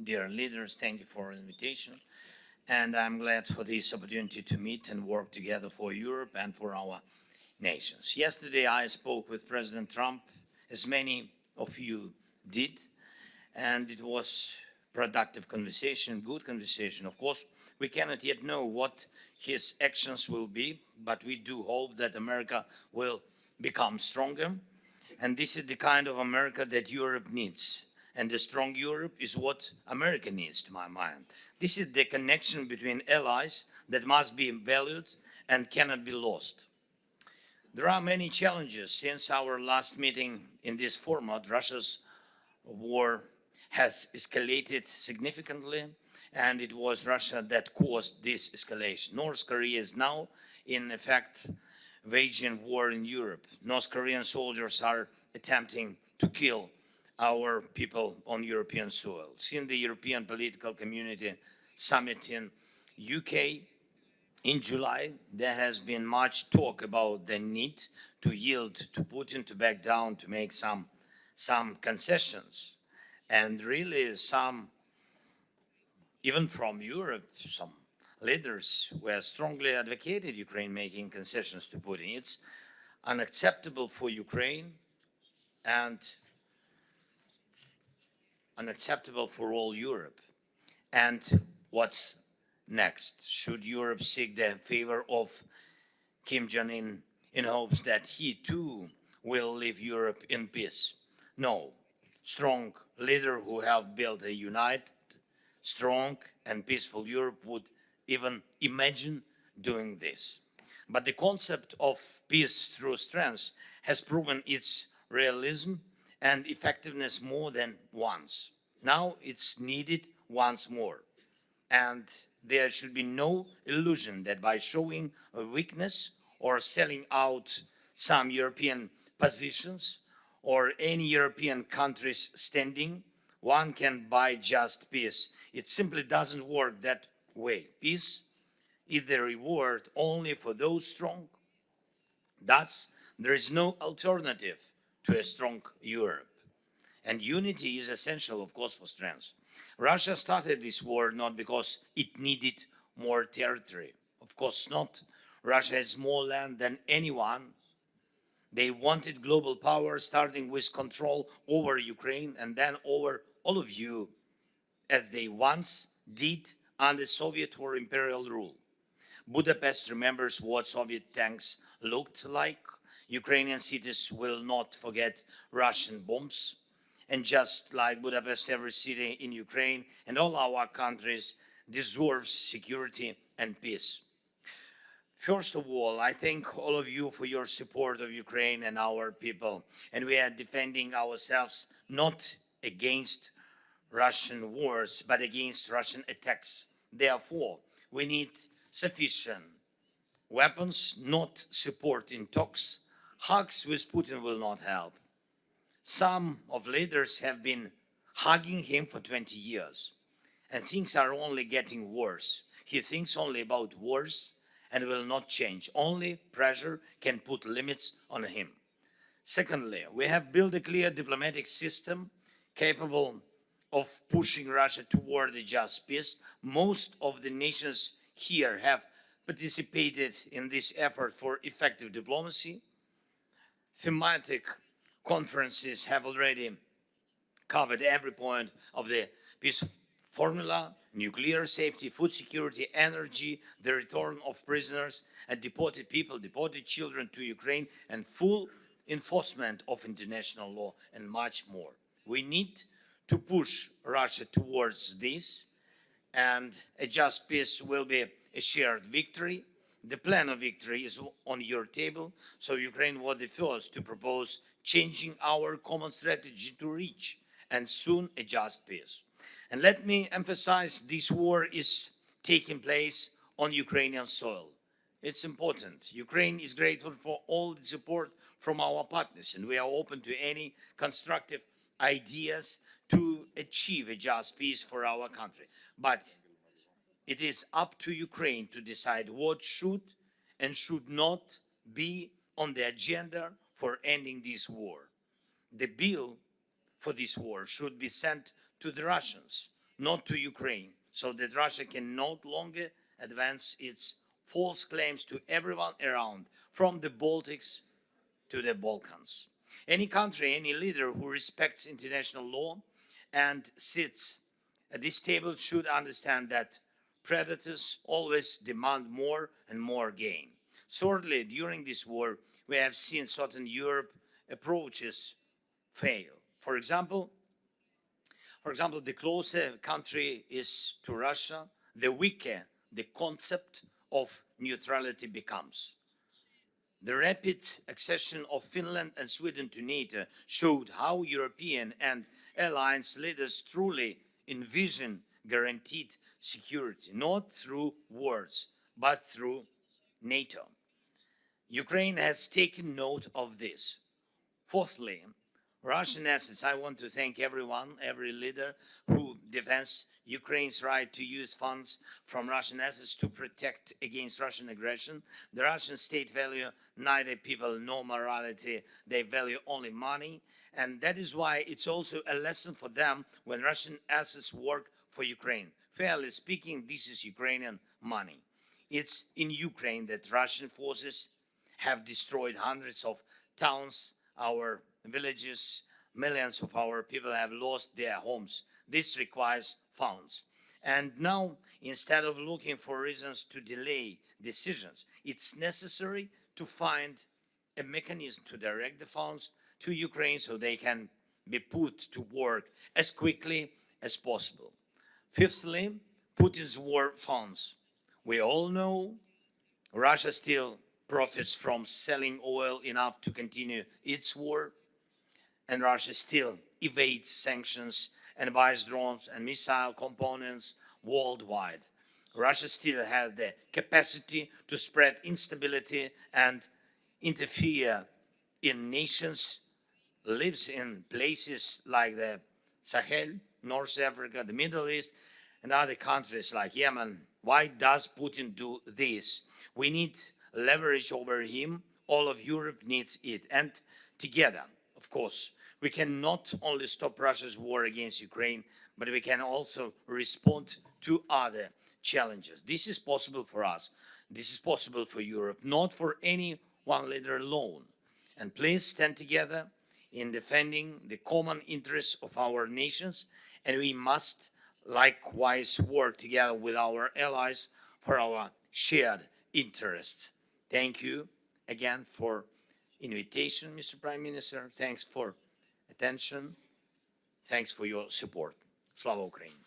dear leaders, thank you for the invitation. And I'm glad for this opportunity to meet and work together for Europe and for our nations. Yesterday, I spoke with President Trump, as many of you did, and it was productive conversation, good conversation. Of course, we cannot yet know what his actions will be, but we do hope that America will become stronger. And this is the kind of America that Europe needs. And a strong Europe is what America needs, to my mind. This is the connection between allies that must be valued and cannot be lost. There are many challenges since our last meeting in this format. Russia's war has escalated significantly, and it was Russia that caused this escalation. North Korea is now, in effect, waging war in Europe. North Korean soldiers are attempting to kill our people on European soil. Since the European Political Community Summit in UK in July, there has been much talk about the need to yield to Putin, to back down, to make some concessions. And really some, even from Europe, some leaders were strongly advocated Ukraine making concessions to Putin. It's unacceptable for Ukraine and unacceptable for all Europe. And what's next? Should Europe seek the favor of Kim Jong-un in hopes that he too will leave Europe in peace? No. Strong leader who helped build a united, strong and peaceful Europe would even imagine doing this. But the concept of peace through strength has proven its realism and effectiveness more than once. Now it's needed once more. And there should be no illusion that by showing a weakness or selling out some European positions or any European country's standing, one can buy just peace. It simply doesn't work that way. Peace is the reward only for those strong. Thus, there is no alternative to a strong Europe. And unity is essential, of course, for strength. Russia started this war not because it needed more territory. Of course not. Russia has more land than anyone. They wanted global power, starting with control over Ukraine and then over all of you, as they once did under Soviet or imperial rule. Budapest remembers what Soviet tanks looked like. Ukrainian cities will not forget Russian bombs. And just like Budapest, every city in Ukraine and all our countries deserves security and peace. First of all, I thank all of you for your support of Ukraine and our people. And we are defending ourselves not against Russian wars, but against Russian attacks. Therefore, we need sufficient weapons, not support in talks. Hugs with Putin will not help. Some of leaders have been hugging him for 20 years, and things are only getting worse. He thinks only about wars and will not change. Only pressure can put limits on him. Secondly, we have built a clear diplomatic system capable of pushing Russia toward a just peace. Most of the nations here have participated in this effort for effective diplomacy. Thematic conferences have already covered every point of the peace formula: nuclear safety, food security, energy, the return of prisoners and deported people, deported children to Ukraine, and full enforcement of international law, and much more. We need to push Russia towards this, and a just peace will be a shared victory. The plan of victory is on your table, so Ukraine was the first to propose changing our common strategy to reach, and soon, a just peace. And let me emphasize, this war is taking place on Ukrainian soil. It's important. Ukraine is grateful for all the support from our partners, and we are open to any constructive ideas to achieve a just peace for our country. But it is up to Ukraine to decide what should and should not be on the agenda for ending this war. The bill for this war should be sent to the Russians, not to Ukraine, so that Russia can no longer advance its false claims to everyone around, from the Baltics to the Balkans. Any country, any leader who respects international law and sits at this table should understand that predators always demand more and more gain. Thirdly, during this war, we have seen certain Europe approaches fail. For example, the closer a country is to Russia, the weaker the concept of neutrality becomes. The rapid accession of Finland and Sweden to NATO showed how European and alliance leaders truly envision guaranteed security, not through words, but through NATO. Ukraine has taken note of this. Fourthly, Russian assets. I want to thank everyone, every leader who defends Ukraine's right to use funds from Russian assets to protect against Russian aggression. The Russian state value neither people nor morality. They value only money. And that is why it's also a lesson for them when Russian assets work for Ukraine. Fairly speaking, this is Ukrainian money. It's in Ukraine that Russian forces have destroyed hundreds of towns, our villages. Millions of our people have lost their homes. This requires funds. And now, instead of looking for reasons to delay decisions, it's necessary to find a mechanism to direct the funds to Ukraine so they can be put to work as quickly as possible. Fifthly, Putin's war funds. We all know Russia still profits from selling oil enough to continue its war, and Russia still evades sanctions and buys drones and missile components worldwide. Russia still has the capacity to spread instability and interfere in nations, lives in places like the Sahel, North Africa, the Middle East, and other countries like Yemen. Why does Putin do this? We need leverage over him. All of Europe needs it. And together, of course, we can not only stop Russia's war against Ukraine, but we can also respond to other challenges. This is possible for us. This is possible for Europe, not for any one leader alone. And please stand together in defending the common interests of our nations, and we must likewise work together with our allies for our shared interests. Thank you again for invitation, Mr. Prime Minister. Thanks for attention. Thanks for your support. Slava Ukraini!